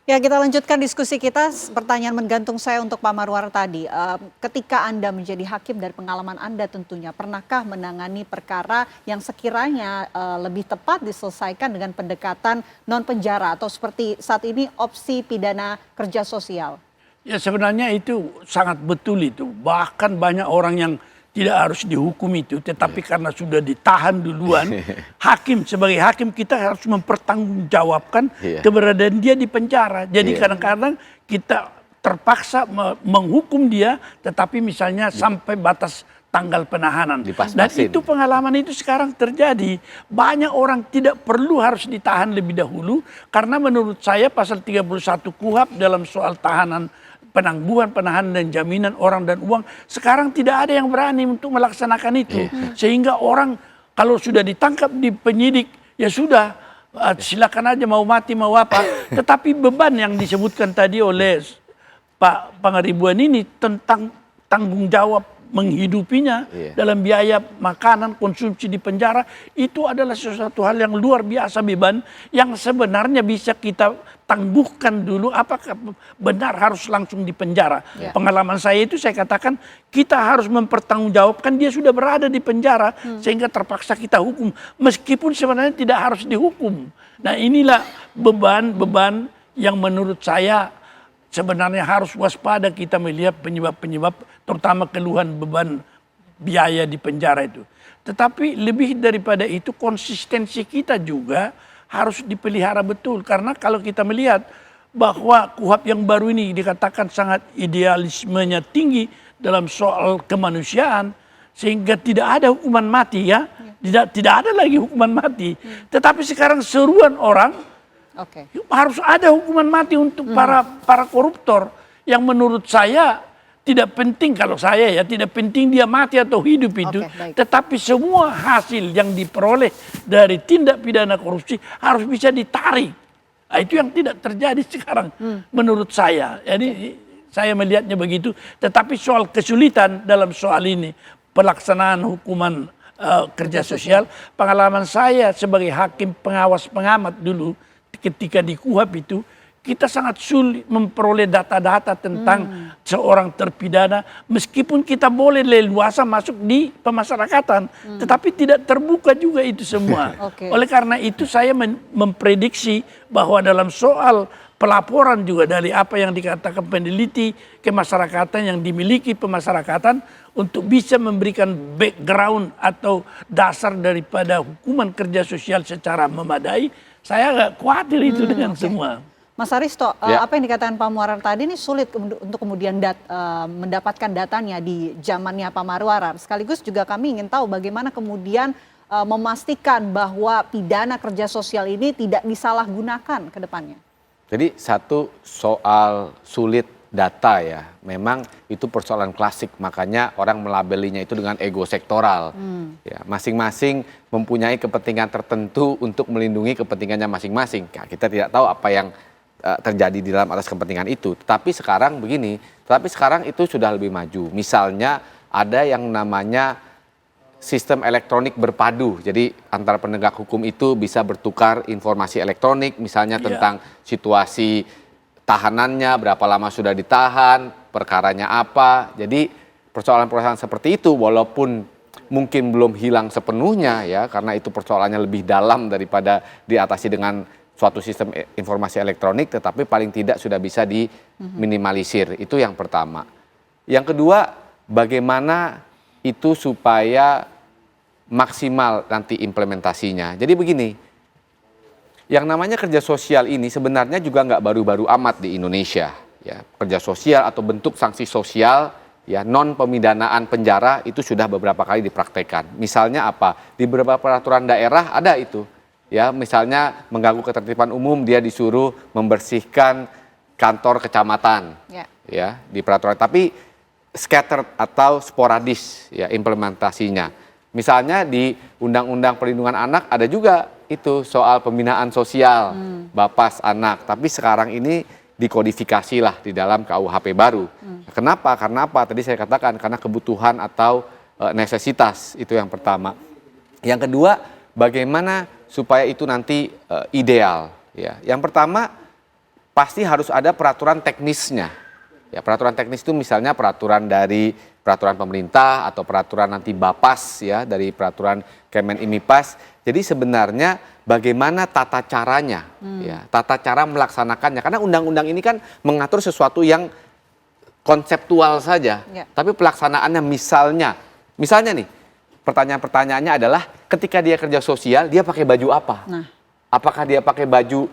Ya, kita lanjutkan diskusi kita. Pertanyaan menggantung saya untuk Pak Marwar tadi. Ketika Anda menjadi hakim dari pengalaman Anda tentunya, pernahkah menangani perkara yang sekiranya lebih tepat diselesaikan dengan pendekatan non penjara atau seperti saat ini opsi pidana kerja sosial? Ya sebenarnya itu sangat betul itu. Bahkan banyak orang yang tidak harus dihukum itu, tetapi karena sudah ditahan duluan, sebagai hakim kita harus mempertanggungjawabkan keberadaan dia di penjara. Jadi kadang-kadang kita terpaksa menghukum dia, tetapi misalnya sampai batas tanggal penahanan. Dan itu pengalaman itu sekarang terjadi. Banyak orang tidak perlu harus ditahan lebih dahulu, karena menurut saya pasal 31 KUHP dalam soal tahanan, penangguhan, penahanan dan jaminan orang dan uang, sekarang tidak ada yang berani untuk melaksanakan itu. Sehingga orang kalau sudah ditangkap di penyidik, ya sudah, silakan aja mau mati mau apa. Tetapi beban yang disebutkan tadi oleh Pak Pangaribuan ini tentang tanggung jawab menghidupinya dalam biaya makanan, konsumsi di penjara, itu adalah sesuatu hal yang luar biasa beban yang sebenarnya bisa kita tangguhkan dulu. Apakah benar harus langsung di penjara? Pengalaman saya itu saya katakan kita harus mempertanggungjawabkan dia sudah berada di penjara sehingga terpaksa kita hukum meskipun sebenarnya tidak harus dihukum. Nah inilah beban-beban yang menurut saya sebenarnya harus waspada kita melihat penyebab-penyebab, terutama keluhan beban biaya di penjara itu. Tetapi lebih daripada itu konsistensi kita juga harus dipelihara betul. Karena kalau kita melihat bahwa KUHP yang baru ini dikatakan sangat idealismenya tinggi dalam soal kemanusiaan, sehingga tidak ada hukuman mati ya. Tidak ada lagi hukuman mati. Tetapi sekarang seruan orang, harus ada hukuman mati untuk para koruptor yang menurut saya tidak penting, kalau saya ya tidak penting dia mati atau hidup itu, tetapi semua hasil yang diperoleh dari tindak pidana korupsi harus bisa ditarik. Nah, itu yang tidak terjadi sekarang menurut saya. Jadi saya melihatnya begitu. Tetapi soal kesulitan dalam soal ini pelaksanaan hukuman kerja sosial, pengalaman saya sebagai hakim pengawas pengamat dulu, ketika di KUHP itu kita sangat sulit memperoleh data-data tentang seorang terpidana, meskipun kita boleh leluasa masuk di pemasyarakatan, tetapi tidak terbuka juga itu semua. Oleh karena itu saya memprediksi bahwa dalam soal pelaporan juga dari apa yang dikatakan peneliti kemasyarakatan yang dimiliki pemasyarakatan untuk bisa memberikan background atau dasar daripada hukuman kerja sosial secara memadai, saya agak khawatir itu dengan semua. Mas Aristo, apa yang dikatakan Pak Marwar tadi ini sulit untuk kemudian mendapatkan datanya di zamannya Pak Marwar. Sekaligus juga kami ingin tahu bagaimana kemudian memastikan bahwa pidana kerja sosial ini tidak disalahgunakan ke depannya. Jadi satu soal sulit data ya, memang itu persoalan klasik, makanya orang melabelinya itu dengan ego sektoral. Ya, masing-masing mempunyai kepentingan tertentu untuk melindungi kepentingannya masing-masing. Ya, kita tidak tahu apa yang terjadi di dalam atas kepentingan itu. Tetapi sekarang begini, itu sudah lebih maju. Misalnya ada yang namanya sistem elektronik berpadu. Jadi antara penegak hukum itu bisa bertukar informasi elektronik, misalnya tentang situasi tahanannya, berapa lama sudah ditahan, perkaranya apa. Jadi persoalan-persoalan seperti itu walaupun mungkin belum hilang sepenuhnya ya, karena itu persoalannya lebih dalam daripada diatasi dengan suatu sistem informasi elektronik, tetapi paling tidak sudah bisa diminimalisir. Itu yang pertama. Yang kedua, bagaimana itu supaya maksimal nanti implementasinya. Jadi begini, yang namanya kerja sosial ini sebenarnya juga nggak baru-baru amat di Indonesia. Ya, kerja sosial atau bentuk sanksi sosial, ya non pemidanaan penjara itu sudah beberapa kali dipraktekkan. Misalnya apa? Di beberapa peraturan daerah ada itu. Ya, misalnya mengganggu ketertiban umum, dia disuruh membersihkan kantor kecamatan. Ya, di peraturan. Tapi scattered atau sporadis ya implementasinya. Misalnya di Undang-Undang Perlindungan Anak ada juga itu soal pembinaan sosial Bapas anak, tapi sekarang ini dikodifikasi lah di dalam KUHP baru. Kenapa? Karena apa? Tadi saya katakan karena kebutuhan atau necesitas, itu yang pertama. Yang kedua, bagaimana supaya itu nanti ideal ya. Yang pertama, pasti harus ada peraturan teknisnya. Ya, peraturan teknis itu misalnya peraturan dari peraturan pemerintah atau peraturan nanti Bapas ya dari peraturan Kemen Imipas. Jadi sebenarnya bagaimana tata caranya, ya, tata cara melaksanakannya. Karena undang-undang ini kan mengatur sesuatu yang konseptual saja, tapi pelaksanaannya misalnya nih, pertanyaan-pertanyaannya adalah ketika dia kerja sosial, dia pakai baju apa? Apakah dia pakai baju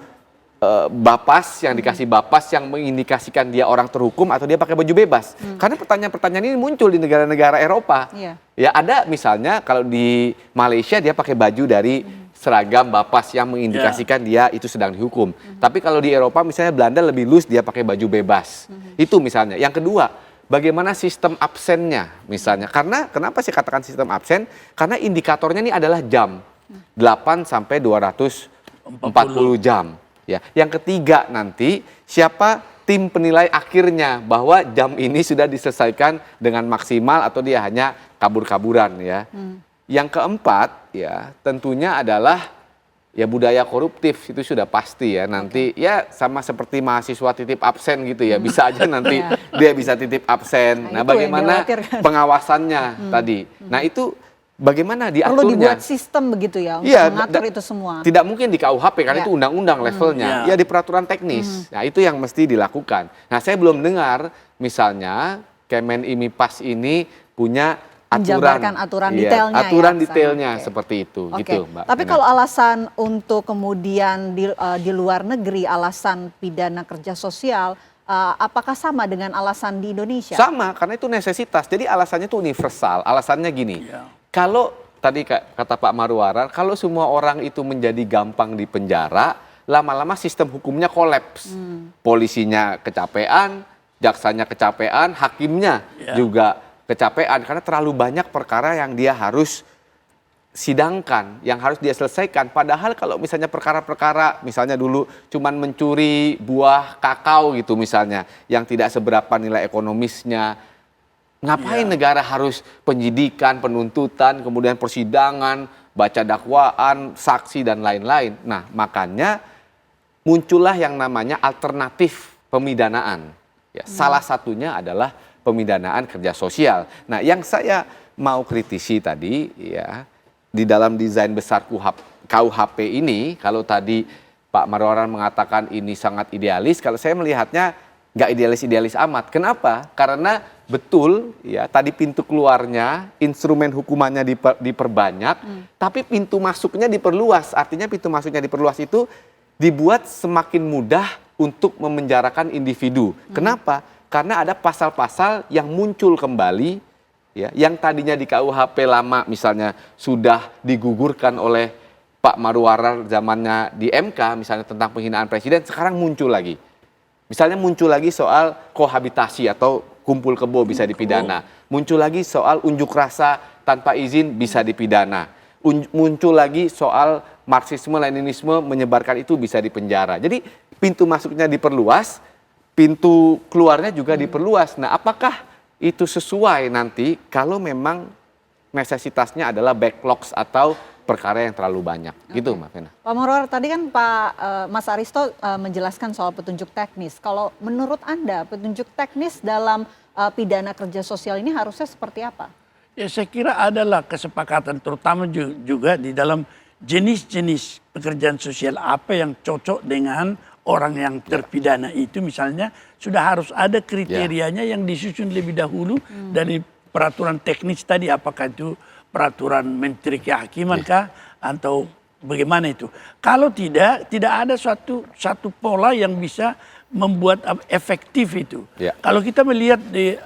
Bapas yang dikasih Bapas yang mengindikasikan dia orang terhukum atau dia pakai baju bebas? Karena pertanyaan-pertanyaan ini muncul di negara-negara Eropa. Ya ada misalnya kalau di Malaysia dia pakai baju dari seragam Bapas yang mengindikasikan dia itu sedang dihukum. Tapi kalau di Eropa misalnya Belanda lebih loose, dia pakai baju bebas. Itu misalnya. Yang kedua, bagaimana sistem absennya misalnya. Karena kenapa saya katakan sistem absen? Karena indikatornya ini adalah jam. 8 sampai 240 jam. Ya, yang ketiga nanti siapa tim penilai akhirnya bahwa jam ini sudah diselesaikan dengan maksimal atau dia hanya kabur-kaburan ya. Yang keempat ya tentunya adalah ya budaya koruptif itu sudah pasti ya nanti ya sama seperti mahasiswa titip absen gitu ya bisa aja nanti dia bisa titip absen. Nah, bagaimana pengawasannya tadi? Nah, itu bagaimana diaturnya? Perlu dibuat sistem begitu ya untuk mengatur itu semua. Tidak mungkin di KUHP karena itu undang-undang levelnya. Ya di peraturan teknis. Nah itu yang mesti dilakukan. Nah saya belum dengar misalnya Kemen Imipas ini punya aturan detailnya. Aturan detailnya seperti itu. Gitu, Mbak. Tapi kalau alasan untuk kemudian di luar negeri alasan pidana kerja sosial, apakah sama dengan alasan di Indonesia? Sama, karena itu necesitas. Jadi alasannya itu universal. Alasannya gini. Kalau tadi kata Pak Marwarar, kalau semua orang itu menjadi gampang di penjara, lama-lama sistem hukumnya kolaps. Polisinya kecapean, jaksanya kecapean, hakimnya juga kecapean. Karena terlalu banyak perkara yang dia harus sidangkan, yang harus dia selesaikan. Padahal kalau misalnya perkara-perkara, misalnya dulu cuman mencuri buah kakao gitu misalnya, yang tidak seberapa nilai ekonomisnya, ngapain negara harus penyidikan, penuntutan, kemudian persidangan, baca dakwaan, saksi, dan lain-lain. Nah, makanya muncullah yang namanya alternatif pemidanaan. Ya, salah satunya adalah pemidanaan kerja sosial. Nah, yang saya mau kritisi tadi, ya, di dalam desain besar KUHP ini, kalau tadi Pak Marwarar mengatakan ini sangat idealis, kalau saya melihatnya nggak idealis-idealis amat. Kenapa? Karena betul ya tadi pintu keluarnya, instrumen hukumannya diperbanyak, tapi pintu masuknya diperluas. Artinya pintu masuknya diperluas itu dibuat semakin mudah untuk memenjarakan individu. Kenapa? Karena ada pasal-pasal yang muncul kembali ya, yang tadinya di KUHP lama misalnya sudah digugurkan oleh Pak Marwarar zamannya di MK misalnya tentang penghinaan presiden, sekarang muncul lagi. Misalnya muncul lagi soal kohabitasi atau kumpul kebo bisa dipidana. Muncul lagi soal unjuk rasa tanpa izin bisa dipidana. Muncul lagi soal Marxisme, Leninisme menyebarkan itu bisa dipenjara. Jadi pintu masuknya diperluas, pintu keluarnya juga diperluas. Nah, apakah itu sesuai nanti kalau memang necesitasnya adalah backlogs atau perkara yang terlalu banyak, gitu Mbak Vena. Pak Marwarar, tadi kan Mas Aristo menjelaskan soal petunjuk teknis. Kalau menurut Anda petunjuk teknis dalam pidana kerja sosial ini harusnya seperti apa? Ya saya kira adalah kesepakatan terutama juga di dalam jenis-jenis pekerjaan sosial apa yang cocok dengan orang yang terpidana itu misalnya sudah harus ada kriterianya yang disusun lebih dahulu dari peraturan teknis tadi apakah itu peraturan Menteri Kehakiman kah atau bagaimana itu? Kalau tidak ada satu pola yang bisa membuat efektif itu. Kalau kita melihat di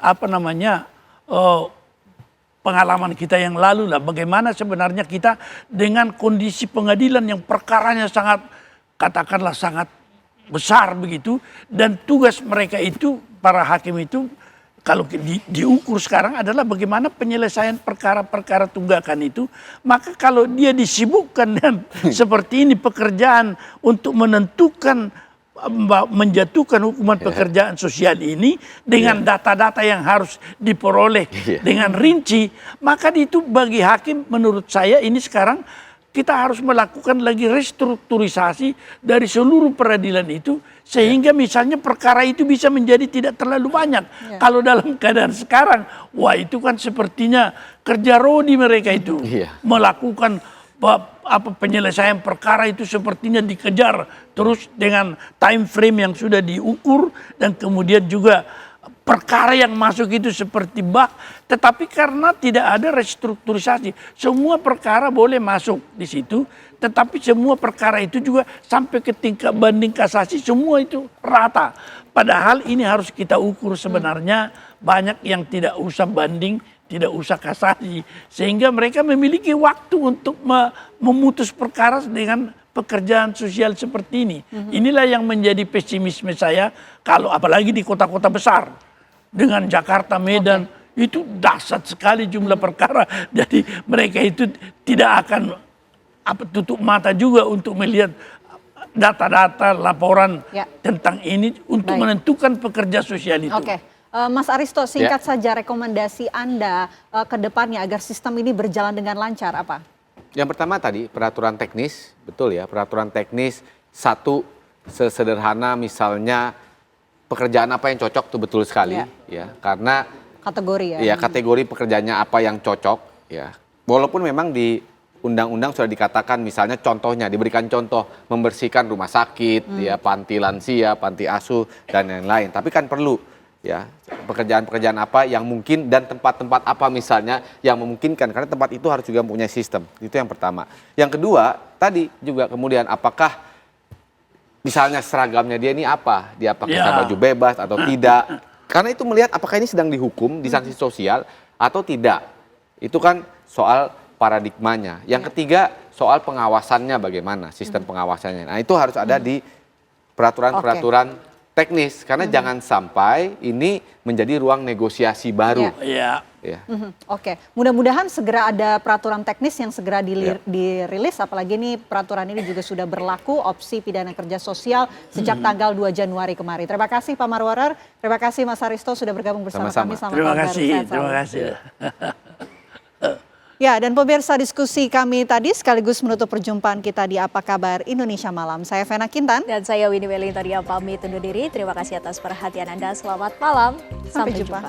pengalaman kita yang lalu lah, bagaimana sebenarnya kita dengan kondisi pengadilan yang perkaranya sangat katakanlah sangat besar begitu dan tugas mereka itu para hakim itu kalau diukur sekarang adalah bagaimana penyelesaian perkara-perkara tunggakan itu, maka kalau dia disibukkan dengan seperti ini pekerjaan untuk menentukan, menjatuhkan hukuman pekerjaan sosial ini dengan data-data yang harus diperoleh dengan rinci, maka itu bagi hakim menurut saya ini sekarang kita harus melakukan lagi restrukturisasi dari seluruh peradilan itu sehingga misalnya perkara itu bisa menjadi tidak terlalu banyak. Kalau dalam keadaan sekarang, wah itu kan sepertinya kerja rodi mereka itu melakukan penyelesaian perkara itu sepertinya dikejar terus dengan time frame yang sudah diukur dan kemudian juga perkara yang masuk itu seperti bak, tetapi karena tidak ada restrukturisasi, semua perkara boleh masuk di situ, tetapi semua perkara itu juga sampai ke tingkat banding kasasi semua itu rata. Padahal ini harus kita ukur sebenarnya banyak yang tidak usah banding, tidak usah kasasi, sehingga mereka memiliki waktu untuk memutus perkara dengan pekerjaan sosial seperti ini. Inilah yang menjadi pesimisme saya kalau apalagi di kota-kota besar. Dengan Jakarta, Medan, itu dahsyat sekali jumlah perkara. Jadi mereka itu tidak akan tutup mata juga untuk melihat data-data, laporan tentang ini untuk menentukan pekerja sosial itu. Oke. Mas Aristo, singkat saja rekomendasi Anda ke depannya agar sistem ini berjalan dengan lancar apa? Yang pertama tadi peraturan teknis, betul ya, peraturan teknis satu sesederhana misalnya pekerjaan apa yang cocok tuh betul sekali ya karena kategori kategori pekerjaannya apa yang cocok ya walaupun memang di undang-undang sudah dikatakan misalnya contohnya diberikan contoh membersihkan rumah sakit ya panti lansia, panti asuh dan lain-lain tapi kan perlu ya pekerjaan-pekerjaan apa yang mungkin dan tempat-tempat apa misalnya yang memungkinkan karena tempat itu harus juga mempunyai sistem itu yang pertama. Yang kedua tadi juga kemudian apakah misalnya seragamnya dia ini apa? Dia pakai baju bebas atau tidak? Karena itu melihat apakah ini sedang dihukum di sanksi sosial atau tidak. Itu kan soal paradigmanya. Yang ketiga soal pengawasannya bagaimana, sistem pengawasannya. Nah itu harus ada di peraturan-peraturan teknis. Karena jangan sampai ini menjadi ruang negosiasi baru. Oke, mudah-mudahan segera ada peraturan teknis yang segera dirilis, apalagi ini peraturan ini juga sudah berlaku opsi pidana kerja sosial sejak tanggal 2 Januari kemarin. Terima kasih Pak Marwarar, terima kasih Mas Aristo sudah bergabung bersama kami. Terima kasih. Ya, dan pemirsa diskusi kami tadi sekaligus menutup perjumpaan kita di Apa Kabar Indonesia Malam. Saya Vena Kintan. Dan saya Winnie Wellington yang pamit undur diri. Terima kasih atas perhatian Anda. Selamat malam. Sampai jumpa.